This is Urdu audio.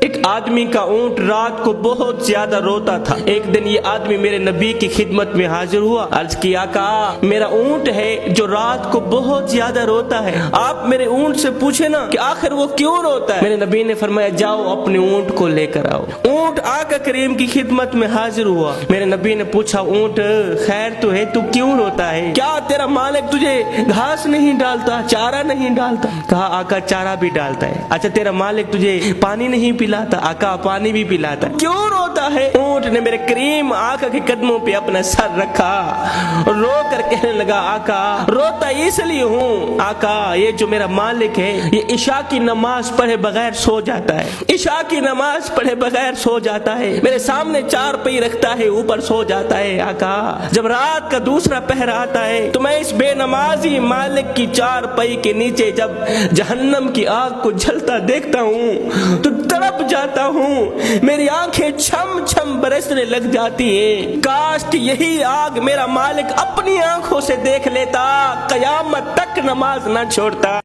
ایک آدمی کا اونٹ رات کو بہت زیادہ روتا تھا۔ ایک دن یہ آدمی میرے نبی کی خدمت میں حاضر ہوا، عرض کیا آقا میرا اونٹ ہے جو رات کو بہت زیادہ روتا ہے، آپ میرے اونٹ سے پوچھے نا کہ آخر وہ کیوں روتا ہے۔ میرے نبی نے فرمایا جاؤ اپنے اونٹ کو لے کر آؤ۔ اونٹ آقا کریم کی خدمت میں حاضر ہوا۔ میرے نبی نے پوچھا اونٹ خیر تو ہے، تو کیوں روتا ہے؟ کیا تیرا مالک تجھے گھاس نہیں ڈالتا، چارہ نہیں ڈالتا؟ کہا آقا چارہ بھی ڈالتا ہے۔ اچھا تیرا مالک تجھے پانی نہیں پلاتا؟ آقا پانی بھی پلاتا ہے۔ کیوں روتا ہے؟ اونٹ نے میرے کریم آقا کے قدموں پہ اپنا سر رکھا، رو کر کہنے لگا آقا روتا اس لیے ہوں آقا، یہ جو میرا مالک ہے یہ عشاء کی نماز پڑھے بغیر سو جاتا ہے، عشاء کی نماز پڑھے بغیر سو جاتا ہے، میرے سامنے چار پئی رکھتا ہے اوپر سو جاتا ہے۔ آقا جب رات کا دوسرا پہر آتا ہے تو میں اس بے نمازی مالک کی چار پئی کے نیچے جب جہنم کی آگ کو جلتا دیکھتا ہوں تو تڑپ جاتا ہوں، میری آنکھیں چھم چھم برسنے لگ جاتی ہیں۔ کاش کہ یہی آگ میرا مالک اپنی آنکھوں سے دیکھ لیتا، قیامت تک نماز نہ چھوڑتا۔